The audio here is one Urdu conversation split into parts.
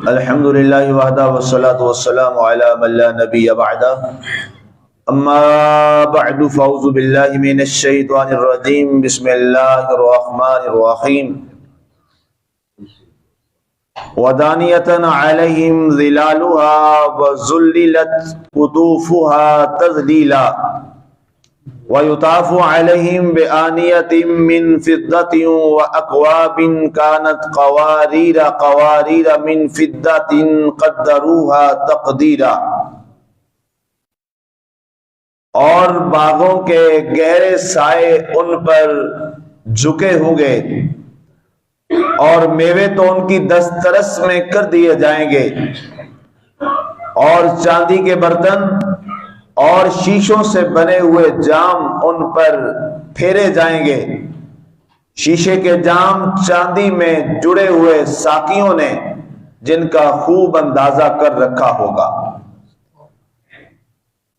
الحمد للہ وحدہ والصلاة والسلام علی من لا نبی بعدہ اما بعد فاعوذ باللہ من الشیطان الرجیم بسم اللہ الرحمن الرحیم ودانیة علیہم ظلالها وذللت قطوفها تذلیلا وَيُطَافُ عَلَيْهِمْ بِآنِيَةٍ مِّن فِضَّةٍ وَأَكْوَابٍ كَانَتْ قَوَارِيرَ مِّن فِضَّةٍ قَدَّرُوهَا تَقْدِيرًا۔ اور باغوں کے گہرے سائے ان پر جھکے ہوں گے اور میوے تو ان کی دسترس میں کر دیے جائیں گے، اور چاندی کے برتن اور شیشوں سے بنے ہوئے جام ان پر پھیرے جائیں گے۔ شیشے کے جام چاندی میں جڑے ہوئے ساقیوں نے جن کا خوب اندازہ کر رکھا ہوگا۔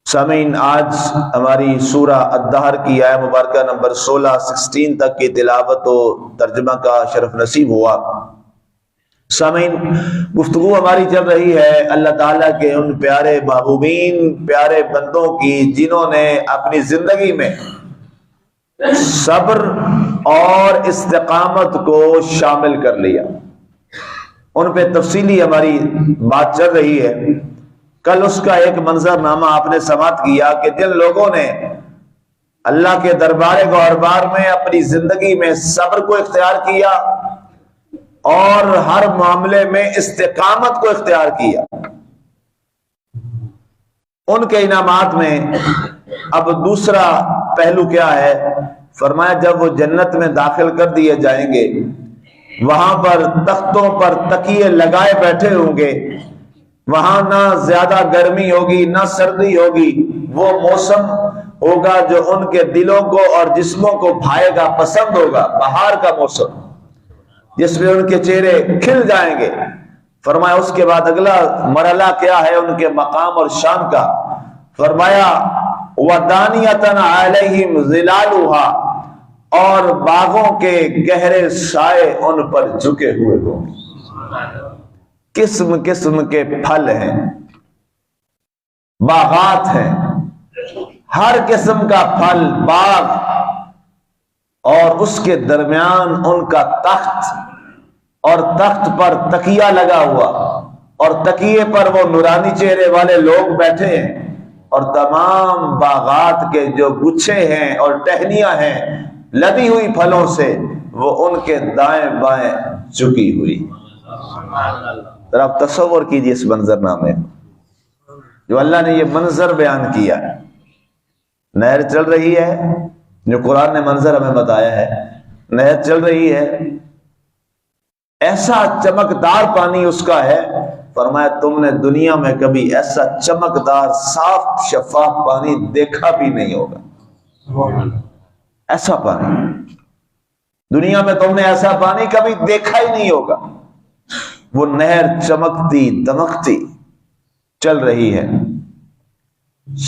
سامعین، آج ہماری سورہ الدہر کی آیہ مبارکہ نمبر 16 تک کی تلاوت و ترجمہ کا شرف نصیب ہوا۔ سامعین، گفتگو ہماری چل رہی ہے اللہ تعالیٰ کے ان پیارے محبوبین، پیارے بندوں کی جنہوں نے اپنی زندگی میں صبر اور استقامت کو شامل کر لیا۔ ان پہ تفصیلی ہماری بات چل رہی ہے۔ کل اس کا ایک منظر نامہ آپ نے سماعت کیا کہ جن لوگوں نے اللہ کے دربار گوہربار میں اپنی زندگی میں صبر کو اختیار کیا اور ہر معاملے میں استقامت کو اختیار کیا، ان کے انعامات میں اب دوسرا پہلو کیا ہے؟ فرمایا جب وہ جنت میں داخل کر دیے جائیں گے، وہاں پر تختوں پر تکیے لگائے بیٹھے ہوں گے، وہاں نہ زیادہ گرمی ہوگی نہ سردی ہوگی، وہ موسم ہوگا جو ان کے دلوں کو اور جسموں کو بھائے گا، پسند ہوگا، بہار کا موسم جس میں ان کے چہرے کھل جائیں گے۔ فرمایا اس کے بعد اگلا مرحلہ کیا ہے ان کے مقام اور شان کا؟ فرمایا وَدَانِيَةً عَلَيْهِمْ ظِلَالُهَا، اور باغوں کے گہرے سائے ان پر جھکے ہوئے ہوں گے۔ قسم قسم کے پھل ہیں، باغات ہیں، ہر قسم کا پھل باغ، اور اس کے درمیان ان کا تخت، اور تخت پر تکیہ لگا ہوا، اور تکیے پر وہ نورانی چہرے والے لوگ بیٹھے ہیں، اور تمام باغات کے جو گچھے ہیں اور ٹہنیاں ہیں لدی ہوئی پھلوں سے وہ ان کے دائیں بائیں جھکی ہوئی۔ ذرا آپ تصور کیجئے اس منظر نامے جو اللہ نے یہ منظر بیان کیا ہے۔ نہر چل رہی ہے، جو قرآن نے منظر ہمیں بتایا ہے، نہر چل رہی ہے، ایسا چمکدار پانی اس کا ہے۔ فرمایا تم نے دنیا میں کبھی ایسا چمکدار صاف شفاف پانی دیکھا بھی نہیں ہوگا۔ ایسا پانی دنیا میں تم نے ایسا پانی کبھی دیکھا ہی نہیں ہوگا۔ وہ نہر چمکتی دمکتی چل رہی ہے،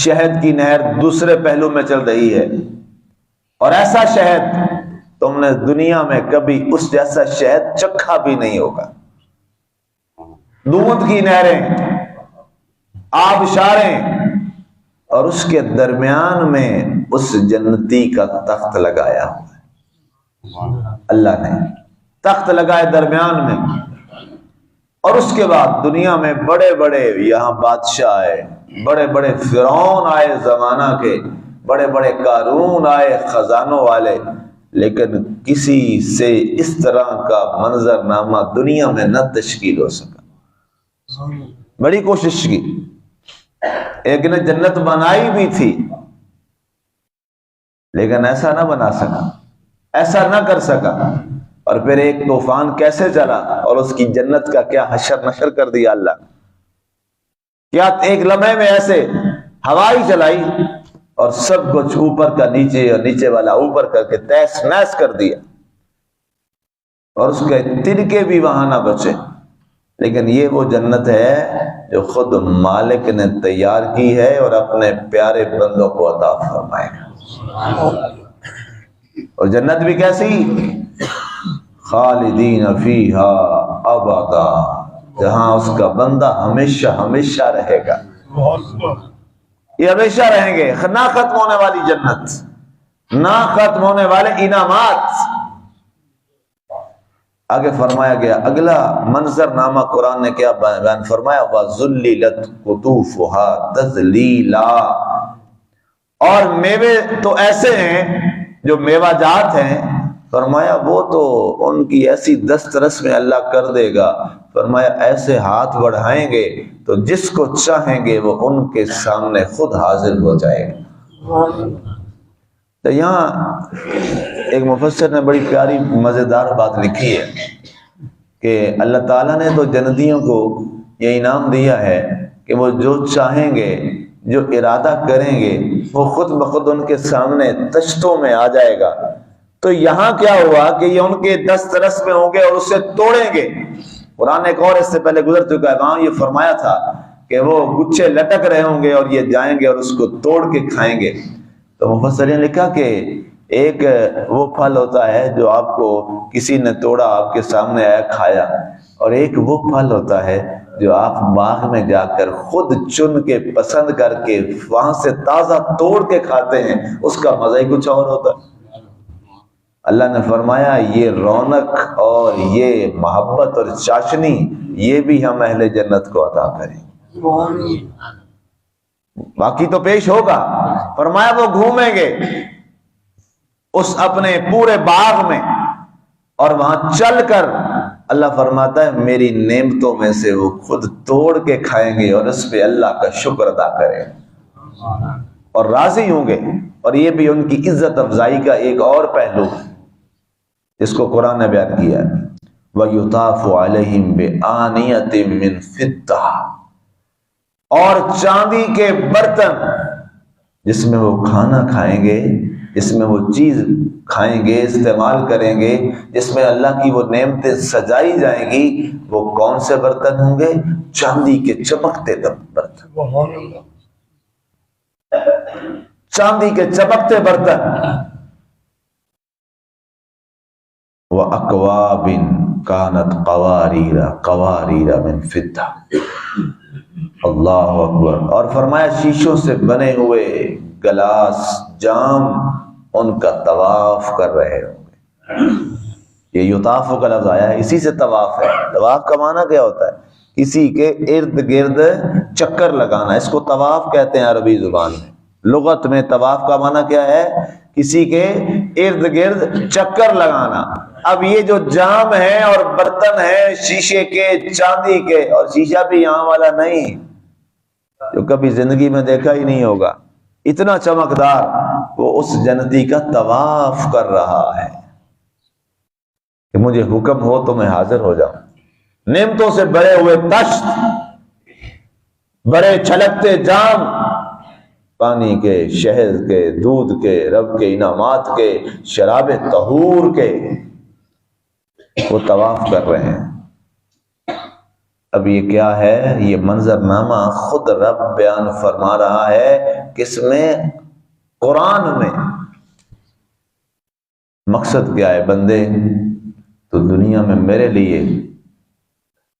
شہد کی نہر دوسرے پہلو میں چل رہی ہے، اور ایسا شہد تم نے دنیا میں کبھی اس جیسا شہد چکھا بھی نہیں ہوگا۔ دودھ کی نہریں، آبشاریں، اور اس کے درمیان میں اس جنتی کا تخت لگایا ہوا ہے۔ اللہ نے تخت لگائے درمیان میں، اور اس کے بعد دنیا میں بڑے بڑے یہاں بادشاہ آئے، بڑے بڑے فرعون آئے زمانہ کے، بڑے بڑے قارون آئے خزانوں والے، لیکن کسی سے اس طرح کا منظر نامہ دنیا میں نہ تشکیل ہو سکا۔ بڑی کوشش کی، ایک نے جنت بنائی بھی تھی لیکن ایسا نہ بنا سکا، ایسا نہ کر سکا، اور پھر ایک طوفان کیسے چلا اور اس کی جنت کا کیا حشر نشر کر دیا اللہ نے۔ کیا ایک لمحے میں ایسے ہوائی چلائی اور سب کچھ اوپر کا نیچے اور نیچے والا اوپر کر کے تیس نیس کر دیا، اور اس کے تنکے بھی وہاں نہ بچے۔ لیکن یہ وہ جنت ہے جو خود مالک نے تیار کی ہے اور اپنے پیارے بندوں کو عطا فرمائے گا۔ اور جنت بھی کیسی؟ خالدین فیہا ابدا، جہاں اس کا بندہ ہمیشہ ہمیشہ رہے گا. یہ ہمیشہ رہیں گے. نہ ختم ہونے والی جنت، نہ ختم ہونے والے انعامات. آگے فرمایا گیا اگلا منظر نامہ قرآن نے کیا بیان فرمایا، وَذُلِّلَتْ قُطُوفُهَا تَذْلِيلًا. اور میوے تو ایسے ہیں جو میوہ جات ہیں، فرمایا وہ تو ان کی ایسی دسترس میں اللہ کر دے گا. فرمایا ایسے ہاتھ بڑھائیں گے تو جس کو چاہیں گے وہ ان کے سامنے خود حاضر ہو جائے گا. تو یہاں ایک مفسر نے بڑی پیاری مزیدار بات لکھی ہے کہ اللہ تعالیٰ نے تو جنتیوں کو یہ انعام دیا ہے کہ وہ جو چاہیں گے، جو ارادہ کریں گے، وہ خود بخود ان کے سامنے تشتوں میں آ جائے گا. تو یہاں کیا ہوا کہ یہ ان کے دسترس میں ہوں گے اور اسے توڑیں گے. قرآن ایک اور اس سے پہلے گزر چکا ہے، وہاں یہ فرمایا تھا کہ وہ گچھے لٹک رہے ہوں گے اور یہ جائیں گے اور اس کو توڑ کے کھائیں گے. تو مفسرین نے لکھا کہ ایک وہ پھل ہوتا ہے جو آپ کو کسی نے توڑا، آپ کے سامنے آیا، کھایا، اور ایک وہ پھل ہوتا ہے جو آپ باغ میں جا کر خود چن کے پسند کر کے وہاں سے تازہ توڑ کے کھاتے ہیں. اس کا مزہ ہی کچھ اور ہوتا ہے. اللہ نے فرمایا یہ رونق اور یہ محبت اور چاشنی یہ بھی ہم اہل جنت کو عطا کریں. باقی تو پیش ہوگا. فرمایا وہ گھومیں گے اس اپنے پورے باغ میں اور وہاں چل کر اللہ فرماتا ہے میری نعمتوں میں سے وہ خود توڑ کے کھائیں گے اور اس پہ اللہ کا شکر ادا کریں اور راضی ہوں گے. اور یہ بھی ان کی عزت افزائی کا ایک اور پہلو جس کو قرآن نے بیان کیا ہے، وَيُطَافُ عَلَيْهِمْ بِآنِيَةٍ مِّن فِضَّةٍ. اور چاندی کے برتن جس میں وہ کھانا کھائیں گے، جس میں وہ چیز کھائیں گے، استعمال کریں گے، جس میں اللہ کی وہ نعمتیں سجائی جائیں گی، وہ کون سے برتن ہوں گے؟ چاندی کے چمکتے برتن. چاندی کے چمکتے برتن. وَأَكْوَابٍ كَانَتْ قَوَارِيرَ مِنْ فِضَّةٍ. اللہ اکبر. اور فرمایا شیشوں سے بنے ہوئے گلاس، جام ان کا طواف کر رہے ہوں گے. یہ یطاف کا لفظ آیا ہے، اسی سے طواف ہے. طواف کا معنی کیا ہوتا ہے؟ کسی کے ارد گرد چکر لگانا. اس کو طواف کہتے ہیں عربی زبان میں. لغت میں طواف کا معنی کیا ہے؟ کسی کے ارد گرد چکر لگانا. اب یہ جو جام ہے اور برتن ہے شیشے کے، چاندی کے، اور شیشہ بھی یہاں والا نہیں جو کبھی زندگی میں دیکھا ہی نہیں ہوگا، اتنا چمکدار، وہ اس جنتی کا طواف کر رہا ہے کہ مجھے حکم ہو تو میں حاضر ہو جاؤں. نعمتوں سے بھرے ہوئے تشت، بڑے چھلکتے جام، پانی کے، شہد کے، دودھ کے، رب کے انعامات کے، شراب طہور کے، وہ طواف کر رہے ہیں. اب یہ کیا ہے؟ یہ منظر نامہ خود رب بیان فرما رہا ہے. کس میں؟ قرآن میں. مقصد کیا ہے؟ بندے تو دنیا میں میرے لیے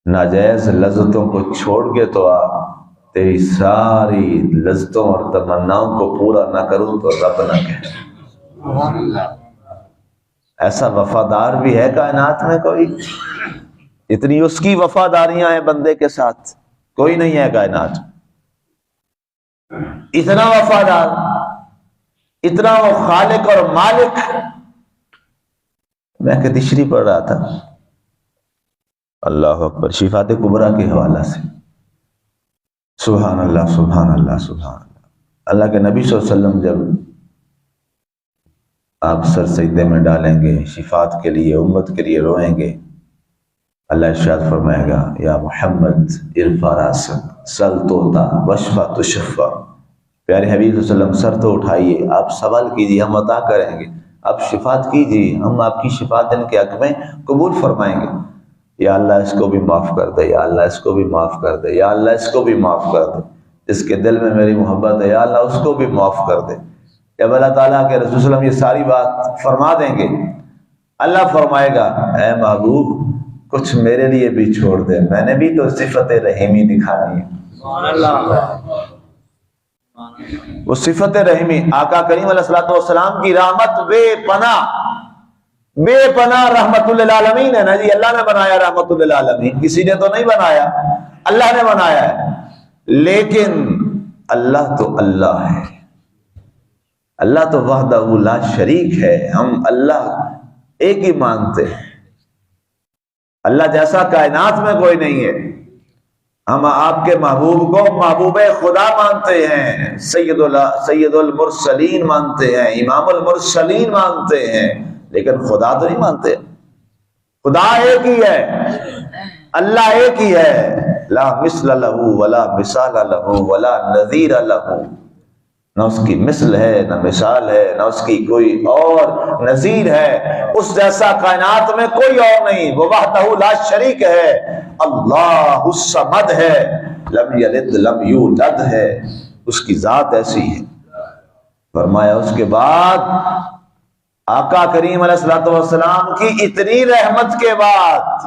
ناجائز لذتوں کو چھوڑ کے تو آ، تیری ساری لذتوں اور تمناؤں کو پورا نہ کروں تو رب نہ کہے. ایسا وفادار بھی ہے کائنات میں کوئی؟ اتنی اس کی وفاداریاں ہیں بندے کے ساتھ، کوئی نہیں ہے کائنات اتنا وفادار، اتنا وہ خالق اور مالک. میں کتشری پڑھ رہا تھا، اللہ اکبر، شفات کبریٰ کے حوالہ سے. سبحان اللہ سبحان اللہ سبحان اللہ. اللہ کے نبی صلی اللہ علیہ وسلم جب آپ سر سجدے میں ڈالیں گے، شفاعت کے لیے، امت کے لیے روئیں گے، اللہ ارشاد فرمائے گا یا محمد ارفع راسک سل توتا واشفع تشفع. پیارے حبیب صلی اللہ علیہ وسلم سر تو اٹھائیے، آپ سوال کیجیے، ہم عطا کریں گے. آپ شفاعت کیجیے، ہم آپ کی شفاعت ان کے حق میں قبول فرمائیں گے. یا اللہ اس کو بھی معاف کر دے، یا اللہ اس کو بھی معاف کر دے، یا اللہ اس کو بھی معاف کر دے. جس کے دل میں میری محبت ہے یا اللہ اس کو بھی معاف کر دے. جب اللہ تعالیٰ کے رسول صلی اللہ علیہ وسلم یہ ساری بات فرما دیں گے، اللہ فرمائے گا اے محبوب کچھ میرے لیے بھی چھوڑ دے، میں نے بھی تو صفت رحیمی دکھانی ہے۔ وہ صفت رحیمی آقا کریم علیہ الصلوۃ والسلام کی رحمت بے پناہ رحمت للعالمین ہے نا جی۔ اللہ نے بنایا رحمت للعالمین، کسی نے تو نہیں بنایا، اللہ نے بنایا ہے۔ لیکن اللہ تو اللہ ہے، اللہ تو وحدہ لا شریک ہے، ہم اللہ ایک ہی مانتے ہیں، اللہ جیسا کائنات میں کوئی نہیں ہے۔ ہم آپ کے محبوب کو محبوب خدا مانتے ہیں، سید المرسلین مانتے ہیں، امام المرسلین مانتے ہیں، لیکن خدا تو نہیں مانتے۔ خدا ایک ہی ہے، اللہ ایک ہی ہے، لا مثل لہ ولا مثال لہ ولا نظیر لہ، نہ اس کی مثل ہے نہ مثال ہے، نہ اس کی کوئی اور نظیر ہے، اس جیسا کائنات میں کوئی اور نہیں، وہ وحدہ لا شریک ہے، اللہ الصمد ہے، لم یلد لم یولد ہے، اس کی ذات ایسی ہے۔ فرمایا اس کے بعد آقا کریم علیہ الصلوۃ والسلام کی اتنی رحمت کے بعد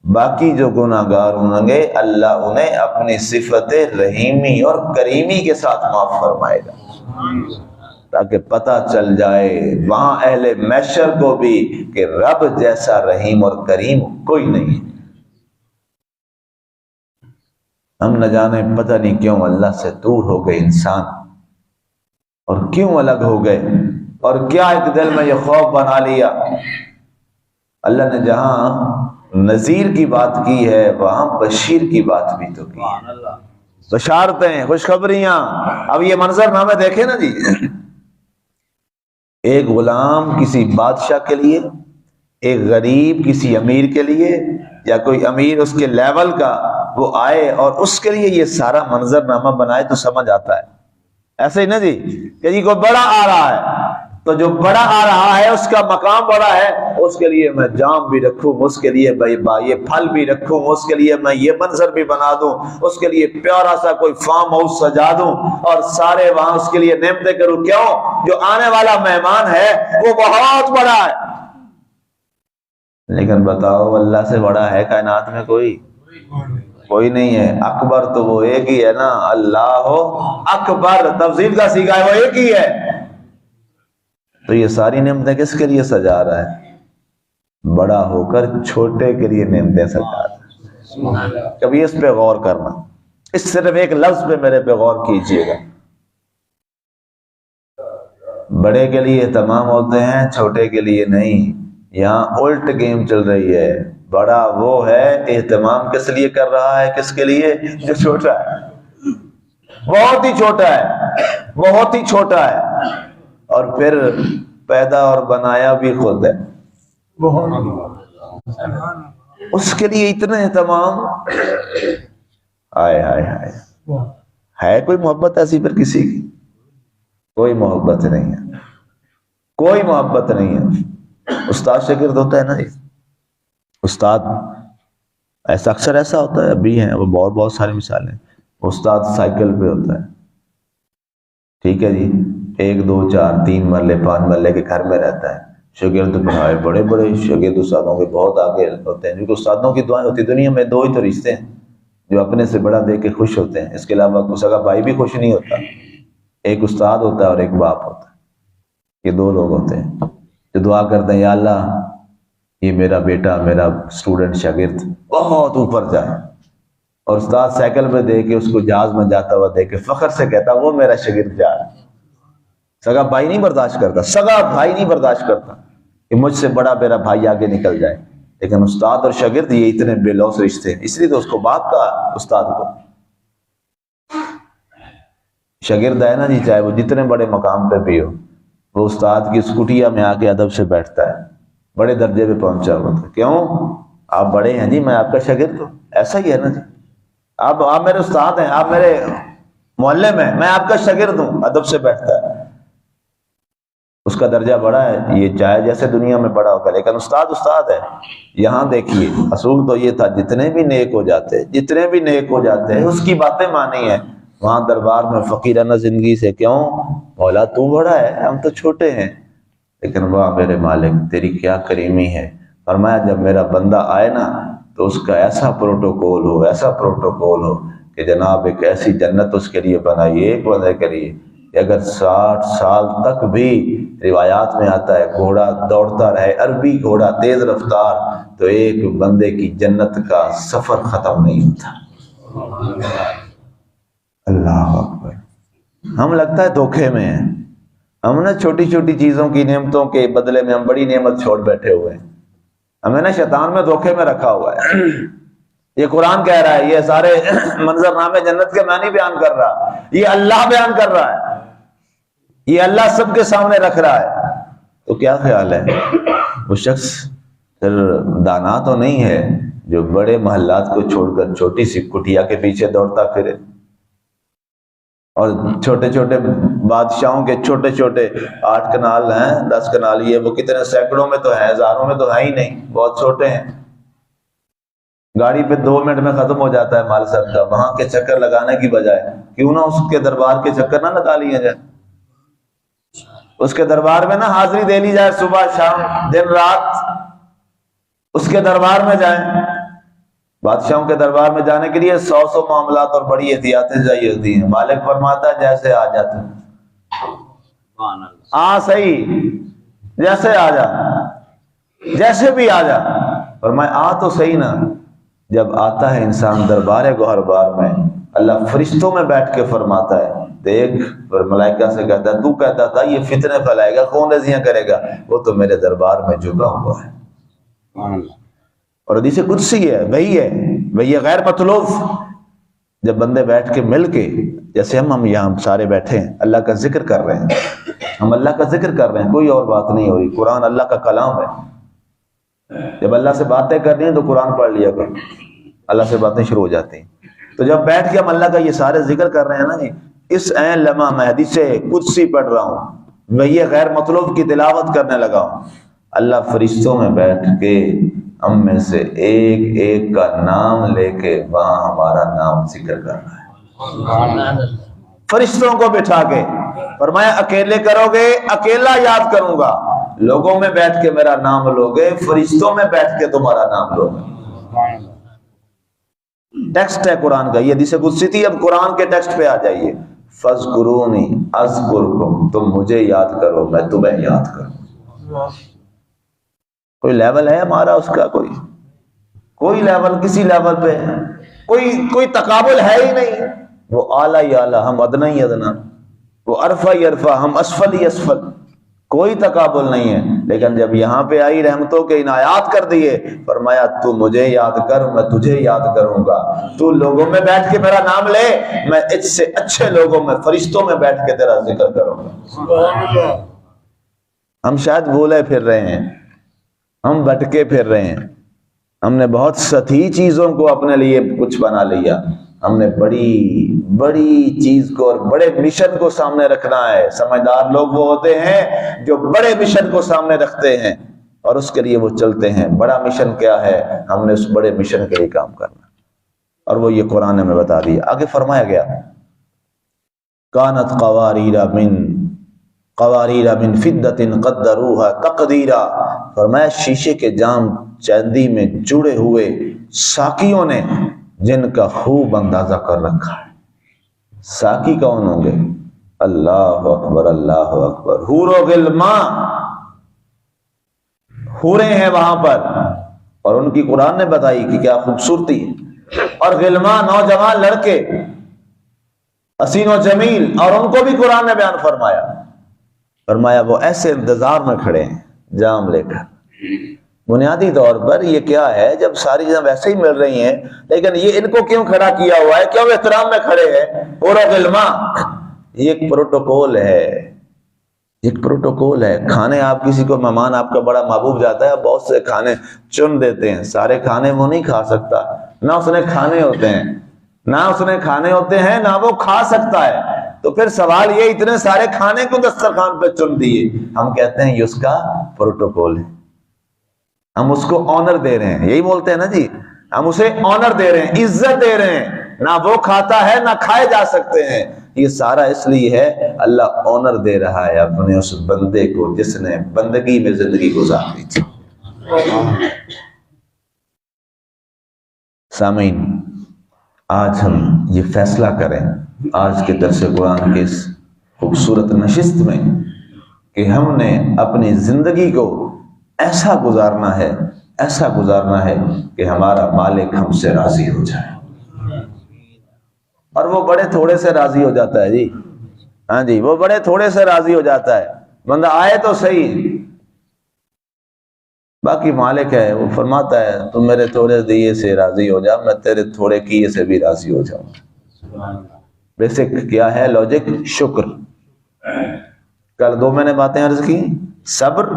باقی جو گناہگار ہوں گے اللہ انہیں اپنی صفت رحیمی اور کریمی کے ساتھ معاف فرمائے گا، تاکہ پتہ چل جائے وہاں اہل محشر کو بھی کہ رب جیسا رحیم اور کریم کوئی نہیں۔ ہم نہ جانے پتہ نہیں کیوں اللہ سے دور ہو گئے انسان، اور کیوں الگ ہو گئے، اور کیا ایک دل میں یہ خوف بنا لیا۔ اللہ نے جہاں نذیر کی بات کی ہے وہاں بشیر کی بات بھی تو کی ہے، بشارتیں، خوشخبریاں۔ اب یہ منظر نامے دیکھیں نا جی، ایک غلام کسی بادشاہ کے لیے، ایک غریب کسی امیر کے لیے، یا کوئی امیر اس کے لیول کا وہ آئے اور اس کے لیے یہ سارا منظر نامہ بنائے تو سمجھ آتا ہے۔ ایسے ہی نا جی کہ جی کوئی بڑا آ رہا ہے تو جو بڑا آ رہا ہے اس کا مقام بڑا ہے، اس کے لیے میں جام بھی رکھوں، اس کے لیے یہ پھل بھی رکھوں، اس کے لیے میں یہ منظر بھی بنا دوں، اس کے لیے پیارا سا کوئی فارم ہاؤس سجا دوں اور سارے وہاں اس کے لیے نعمتیں کروں۔ کیوں؟ جو آنے والا مہمان ہے وہ بہت بڑا ہے۔ لیکن بتاؤ اللہ سے بڑا ہے کائنات میں کوئی نہیں ہے۔ اکبر تو وہ ایک ہی ہے نا، اللہ اکبر، تفضیل کا صیغہ ہے، وہ ایک ہی ہے۔ تو یہ ساری نعمتیں کس کے لیے سجا رہا ہے؟ بڑا ہو کر چھوٹے کے لیے نعمتیں سجا رہا ہے۔ کبھی اس پہ غور کرنا، اس صرف ایک لفظ پہ میرے پہ غور کیجئے گا۔ بڑے کے لیے تمام ہوتے ہیں، چھوٹے کے لیے نہیں۔ یہاں الٹ گیم چل رہی ہے، بڑا وہ ہے، اہتمام کس لیے کر رہا ہے؟ کس کے لیے؟ جو چھوٹا ہے، بہت ہی چھوٹا ہے، بہت ہی چھوٹا ہے، اور پھر پیدا اور بنایا بھی خود ہے، اس کے لیے اتنا اہتمام۔ ہائے ہائے ہائے، ہے کوئی محبت ایسی پھر کسی کی؟ کوئی محبت نہیں ہے، کوئی محبت نہیں ہے۔ استاد شاگرد ہوتا ہے نا، استاد ایسا اکثر ایسا ہوتا ہے، ابھی ہیں وہ بہت ساری مثالیں۔ استاد سائیکل پہ ہوتا ہے، ٹھیک ہے جی، 1 2 4 3 مرلے 5 مرلے کے گھر میں رہتا ہے، شاگرد پڑھائے، بڑے شاگرد استادوں کے بہت آگے ہوتے ہیں، کیونکہ استادوں کی دعائیں ہوتی ہیں۔ دنیا میں 2 ہی تو رشتے ہیں جو اپنے سے بڑا دیکھ کے خوش ہوتے ہیں، اس کے علاوہ کوئی سگا بھائی بھی خوش نہیں ہوتا۔ ایک استاد ہوتا ہے اور ایک باپ ہوتا ہے، یہ 2 لوگ ہوتے ہیں جو دعا کرتے ہیں، یا اللہ یہ میرا بیٹا، میرا اسٹوڈنٹ شاگرد بہت اوپر جائے، اور استاد سائیکل پہ دے کے اس کو جہاز میں جاتا ہوا دیکھ کے فخر سے کہتا وہ میرا شاگرد جا رہا ہے۔ سگا بھائی نہیں برداشت کرتا، سگا بھائی نہیں برداشت کرتا کہ مجھ سے بڑا میرا بھائی آگے نکل جائے، لیکن استاد اور شاگرد یہ اتنے بے لوث رشتے ہیں، اس لیے تو اس کو باپ کا استاد کو شاگرد ہے نا جی، چاہے وہ جتنے بڑے مقام پہ بھی ہو، وہ استاد کی اسکوٹیا میں آ کے ادب سے بیٹھتا ہے، بڑے درجے پہ پہنچا ہوا تھا۔ کیوں؟ آپ بڑے ہیں جی، میں آپ کا شاگرد ہوں، ایسا ہی ہے نا جی، آپ میرے استاد ہیں، آپ میرے محلے میں آپ کا شاگرد ہوں، ادب سے بیٹھتا ہے، اس کا درجہ بڑا ہے، یہ چاہے جیسے دنیا میں بڑا ہوگا، لیکن استاد استاد ہے۔ یہاں دیکھیے اصول تو یہ تھا، جتنے بھی نیک ہو جاتے ہیں اس کی باتیں مانی ہیں، وہاں دربار میں فقیرانہ زندگی سے، کیوں مولا تو بڑا ہے، ہم تو چھوٹے ہیں، لیکن واہ میرے مالک تیری کیا کریمی ہے، فرمایا جب میرا بندہ آئے نا تو اس کا ایسا پروٹوکول ہو، ایسا پروٹوکول ہو کہ جناب ایک ایسی جنت اس کے لیے بنائیے، ایک بندے کے لیے کہ اگر 60 سال تک بھی، روایات میں آتا ہے گھوڑا دوڑتا رہے، عربی گھوڑا تیز رفتار، تو ایک بندے کی جنت کا سفر ختم نہیں ہوتا۔ اللہ اکبر۔ ہم لگتا ہے دھوکے میں ہیں، ہم نے چھوٹی چھوٹی چیزوں کی نعمتوں کے بدلے میں ہم بڑی نعمت چھوڑ بیٹھے ہوئے ہیں، ہمیں نا شیطان میں دھوکے میں رکھا ہوا ہے۔ یہ قرآن کہہ رہا ہے، یہ سارے منظرنامے جنت کے میں نہیں بیان کر رہا، یہ اللہ بیان کر رہا ہے، یہ اللہ سب کے سامنے رکھ رہا ہے۔ تو کیا خیال ہے وہ شخص پھر دانا تو نہیں ہے جو بڑے محلات کو چھوڑ کر چھوٹی سی کٹیا کے پیچھے دوڑتا پھرے، اور چھوٹے چھوٹے بادشاہوں کے چھوٹے چھوٹے 8 کنال ہیں، 10 کنال، یہ وہ کتنے سینکڑوں میں تو ہیں، ہزاروں میں تو ہے ہی نہیں، بہت چھوٹے ہیں، گاڑی پہ 2 منٹ میں ختم ہو جاتا ہے مال صاحب کا، وہاں کے چکر لگانے کی بجائے کیوں نہ اس کے دربار کے چکر نہ لگا لیے جائے، اس کے دربار میں نہ حاضری دے لی جائے، صبح شام دن رات اس کے دربار میں جائیں۔ بادشاہوں کے دربار میں جانے کے لیے 100 معاملات اور بڑی احتیاطیں چاہیے ہوتی ہیں، مالک فرماتا ہے جیسے آ جاتا ہاں صحیح، جیسے آ جا، جیسے بھی آ جا، فرمایا آ تو صحیح نا۔ جب آتا ہے انسان دربار گوہر بار میں، اللہ فرشتوں میں بیٹھ کے فرماتا ہے دیکھ، اور ملائکہ سے کہتا ہے تو کہتا تھا یہ فتنے پھیلائے گا، خون ریزیاں کرے گا، وہ تو میرے دربار میں جھکا ہوا ہے۔ اور حدیث قدسی ہے، وہی ہے، وہی غیر مطلوب۔ جب بندے بیٹھ کے مل کے، جیسے ہم یہاں سارے بیٹھے ہیں اللہ کا ذکر کر رہے ہیں، ہم اللہ کا ذکر کر رہے ہیں، کوئی اور بات نہیں ہو رہی، قرآن اللہ کا کلام ہے۔ جب اللہ سے باتیں کرنی ہیں تو قرآن پڑھ لیا کرو، اللہ سے باتیں شروع ہو جاتی ہیں۔ تو جب بیٹھ کے ہم اللہ کا یہ سارے ذکر کر رہے ہیں نا جی، اس عین لمحہ میں حدیث قدسی پڑھ رہا ہوں، وہی غیر مطلوب کی تلاوت کرنے لگا ہوں، اللہ فرشتوں میں بیٹھ کے ہم میں سے ایک ایک کا نام لے کے وہاں ہمارا نام ذکر کر رہا ہے، فرشتوں کو بٹھا کے۔ فرمایا اکیلے کرو گے اکیلا یاد کروں گا، لوگوں میں بیٹھ کے میرا نام لوگے، فرشتوں میں بیٹھ کے تمہارا نام لوگے۔ ٹیکسٹ ہے قرآن کا، یہ حدیث قدسی تھی، اب قرآن کے ٹیکسٹ پہ آ جائیے۔ فَاذْكُرُونِي أَذْكُرْكُمْ، تم مجھے یاد کرو میں تمہیں یاد کروں۔ کوئی لیول ہے ہمارا اس کا؟ کوئی لیول، کسی لیول پہ کوئی تقابل ہے ہی نہیں۔ وہ اعلیٰ ہی اعلیٰ، ہم ادنا ہی ادنا، وہ عرفہ ہی عرفہ، ہم اسفل ہی اسفل، کوئی تقابل نہیں ہے۔ لیکن جب یہاں پہ آئی رحمتوں کے عنایات کر دیے، فرمایا تو مجھے یاد کر میں تجھے یاد کروں گا، تو لوگوں میں بیٹھ کے میرا نام لے، میں اس سے اچھے لوگوں میں فرشتوں میں بیٹھ کے تیرا ذکر کروں گا۔ ہم شاید بھولے پھر رہے ہیں، ہم بھٹکے پھر رہے ہیں، ہم نے بہت سطحی چیزوں کو اپنے لیے کچھ بنا لیا، ہم نے بڑی چیز کو اور بڑے مشن کو سامنے رکھنا ہے۔ سمجھدار لوگ وہ ہوتے ہیں جو بڑے مشن کو سامنے رکھتے ہیں اور اس کے لیے وہ چلتے ہیں۔ بڑا مشن کیا ہے؟ ہم نے اس بڑے مشن کے لیے کام کرنا، اور وہ یہ قرآن نے ہمیں بتا دیا۔ آگے فرمایا گیا کانت قواریر من فضة قدروها تقدیرا، فرمایا شیشے کے جام چاندی میں جڑے ہوئے ساقیوں نے جن کا خوب اندازہ کر رکھا ہے۔ ساقی کون ہوں گے؟ اللہ اکبر اللہ اکبر، حور و غلمان، حوریں ہیں وہاں پر، اور ان کی قرآن نے بتائی کہ کیا خوبصورتی ہے، اور غلمان نوجوان لڑکے حسین و جمیل، اور ان کو بھی قرآن نے بیان فرمایا وہ ایسے انتظار میں کھڑے ہیں جام لے کر۔ بنیادی طور پر یہ کیا ہے، جب ساری چیزیں ویسے ہی مل رہی ہیں، لیکن یہ ان کو کیوں کھڑا کیا ہوا ہے، کیوں احترام میں کھڑے ہیں؟ اور غلما، یہ ایک پروٹوکول ہے، ایک پروٹوکول ہے۔ کھانے آپ کسی کو، مہمان آپ کا بڑا محبوب جاتا ہے، بہت سے کھانے چن دیتے ہیں، سارے کھانے وہ نہیں کھا سکتا، نہ اس نے کھانے ہوتے ہیں نہ وہ کھا سکتا ہے۔ تو پھر سوال یہ، اتنے سارے کھانے کو دسترخوان پہ چن دیے، ہم کہتے ہیں یہ اس کا پروٹوکول ہے، ہم اس کو آنر دے رہے ہیں، یہی بولتے ہیں نا جی، ہم اسے آنر دے رہے ہیں، عزت دے رہے ہیں، نہ وہ کھاتا ہے نہ کھائے جا سکتے ہیں۔ یہ سارا اس لیے ہے اللہ آنر دے رہا ہے اپنے اس بندے کو جس نے بندگی میں زندگی گزاری تھی۔ سامعین، آج ہم یہ فیصلہ کریں آج کے درس قرآن کے اس خوبصورت نشست میں کہ ہم نے اپنی زندگی کو ایسا گزارنا ہے کہ ہمارا مالک ہم سے راضی ہو جائے. اور وہ بڑے تھوڑے سے راضی ہو جاتا ہے جی. ہاں جی، وہ بڑے تھوڑے سے راضی ہو جاتا ہے. بندہ آئے تو صحیح، باقی مالک ہے وہ فرماتا ہے تم میرے تھوڑے دیے سے راضی ہو جا، میں تیرے تھوڑے کیے سے بھی راضی ہو جاؤں. بیسک کیا ہے لوجک؟ شکر. کل 2 میں نے باتیں عرض کی، صبر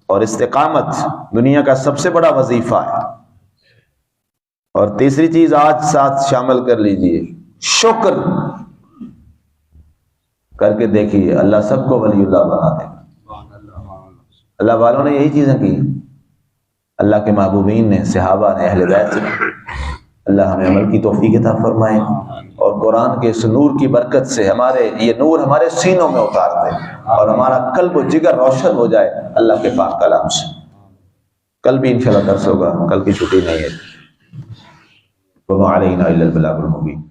اور استقامت دنیا کا سب سے بڑا وظیفہ ہے. اور تیسری چیز آج ساتھ شامل کر لیجئے، شکر کر کے دیکھیے، اللہ سب کو ولی اللہ بنا دے گا. اللہ والوں نے یہی چیزیں کی، اللہ کے محبوبین نے، صحابہ نے، اہل بیت نے. اللہ ہمیں عمل کی توفیق عطا فرمائے اور قرآن کے اس نور کی برکت سے یہ نور ہمارے سینوں میں اتار دے اور ہمارا قلب و جگر روشن ہو جائے اللہ کے پاک کلام سے. کل بھی انشاءاللہ درس ہوگا، کل کی چھٹی نہیں ہے. وَمَا عَلَيْنَا إِلَّا الْبَلَاغُ الْمُبِينُ.